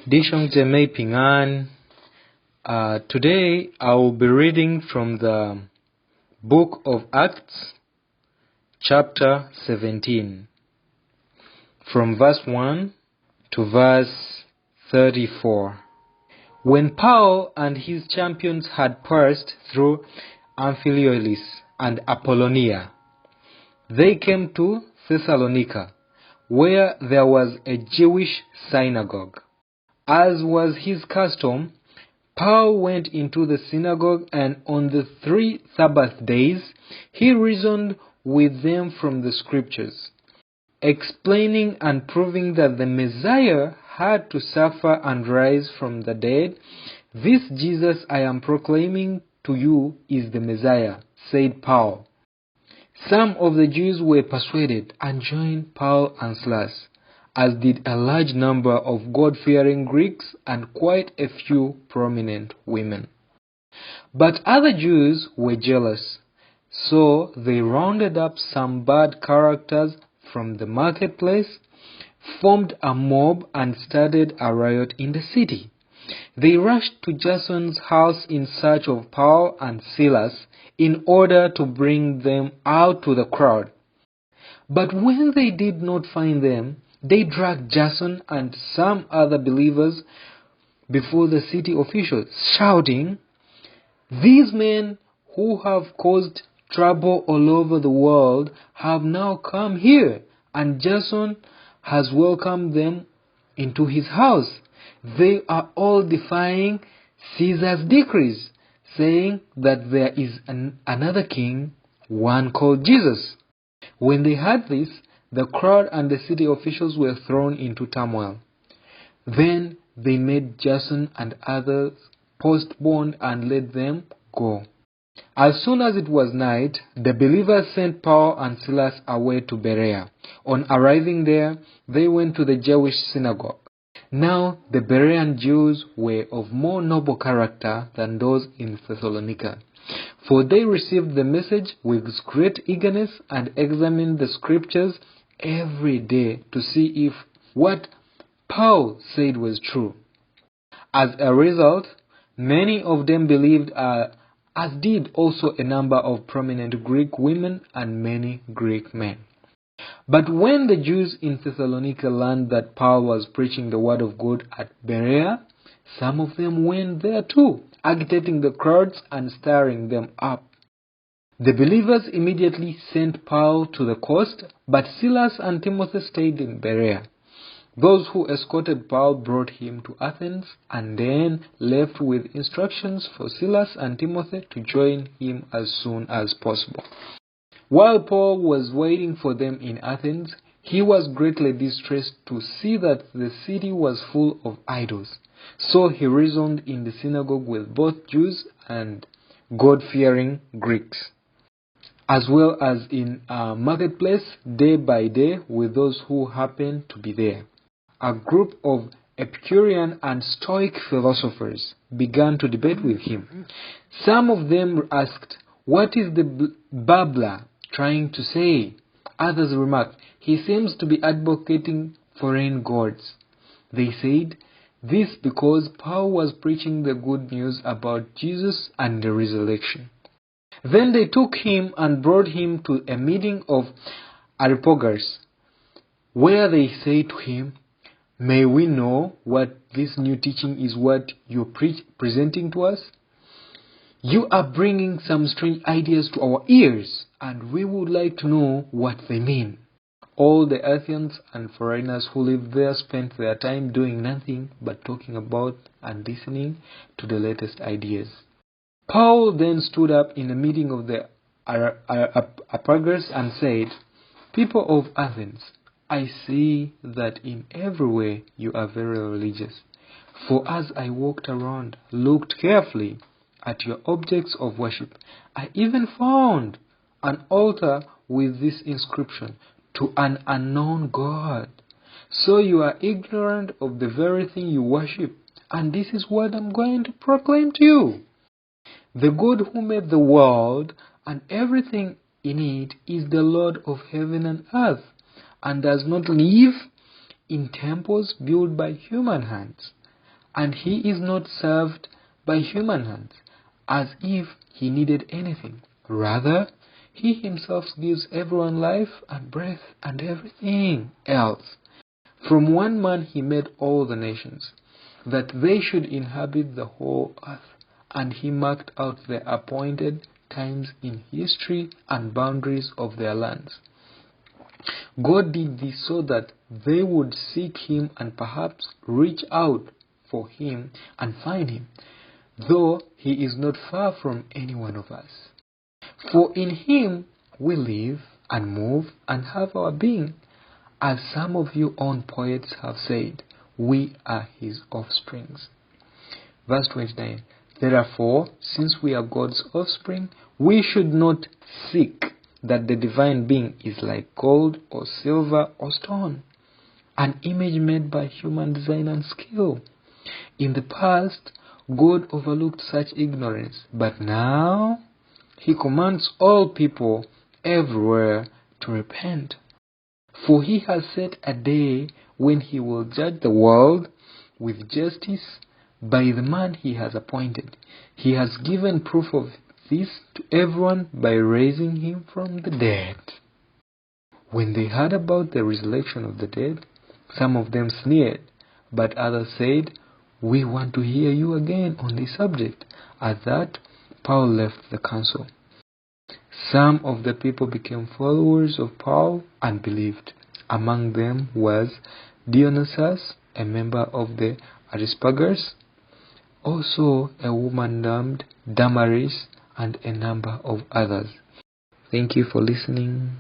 弟兄姐妹平安。Today I will be reading from the book of Acts, chapter 17, from verse 1 to verse 34. When Paul and his champions had passed through Amphipolis and Apollonia, they came to Thessalonica, where there was a Jewish synagogue. As was his custom, Paul went into the synagogue, and on the 3 Sabbath days he reasoned with them from the scriptures, explaining and proving that the Messiah had to suffer and rise from the dead. "This Jesus I am proclaiming to you is the Messiah," said Paul. Some of the Jews were persuaded and joined Paul and Silas, as did a large number of God-fearing Greeks and quite a few prominent women. But other Jews were jealous, so they rounded up some bad characters from the marketplace, formed a mob, and started a riot in the city. They rushed to Jason's house in search of Paul and Silas in order to bring them out to the crowd. But when they did not find them, they dragged Jason and some other believers before the city officials, shouting, "These men who have caused trouble all over the world have now come here, and Jason has welcomed them into his house. They are all defying Caesar's decrees, saying that there is another king, one called Jesus." When they heard this, the crowd and the city officials were thrown into turmoil. Then they made Jason and others post bond and let them go. As soon as it was night, the believers sent Paul and Silas away to Berea. On arriving there, they went to the Jewish synagogue. Now the Berean Jews were of more noble character than those in Thessalonica, for they received the message with great eagerness and examined the scriptures every day to see if what Paul said was true. As a result, many of them believed, as did also a number of prominent Greek women and many Greek men. But when the Jews in Thessalonica learned that Paul was preaching the word of God at Berea, some of them went there too, agitating the crowds and stirring them up. The believers immediately sent Paul to the coast, but Silas and Timothy stayed in Berea. Those who escorted Paul brought him to Athens and then left with instructions for Silas and Timothy to join him as soon as possible. While Paul was waiting for them in Athens, he was greatly distressed to see that the city was full of idols. So he reasoned in the synagogue with both Jews and God-fearing Greeks, as well as in a marketplace day by day with those who happened to be there. A group of Epicurean and Stoic philosophers began to debate with him. Some of them asked, "What is the babbler trying to say?" Others remarked, "He seems to be advocating foreign gods." They said this because Paul was preaching the good news about Jesus and the resurrection. Then they took him and brought him to a meeting of Areopagus, where they said to him, "May we know what this new teaching is, what you're presenting to us? You are bringing some strange ideas to our ears, and we would like to know what they mean." All the Athenians and foreigners who lived there spent their time doing nothing but talking about and listening to the latest ideas. Paul then stood up in a meeting of the Areopagus and said, "People of Athens, I see that in every way you are very religious. For as I walked around, looked carefully at your objects of worship, I even found an altar with this inscription, 'To an unknown God.' So you are ignorant of the very thing you worship, and this is what I'm going to proclaim to you. The God who made the world and everything in it is the Lord of heaven and earth, and does not live in temples built by human hands. and he is not served by human hands, as if he needed anything. Rather, he himself gives everyone life and breath and everything else. From one man he made all the nations, that they should inhabit the whole earth, and he marked out the appointed times in history and boundaries of their lands. God did this so that they would seek him and perhaps reach out for him and find him, though he is not far from any one of us. For in him we live and move and have our being. As some of you own poets have said, we are his offsprings. Verse 29. Therefore, since we are God's offspring, we should not seek that the divine being is like gold or silver or stone, an image made by human design and skill. In the past, God overlooked such ignorance, but now he commands all people everywhere to repent. For he has set a day when he will judge the world with justice by the man he has appointed. He has given proof of this to everyone by raising him from the dead. When they heard about the resurrection of the dead, some of them sneered, but others said, "We want to hear you again on this subject." At that, Paul left the council. Some of the people became followers of Paul and believed. Among them was Dionysius, a member of the Areopagus, also a woman named Damaris, and a number of others. Thank you for listening.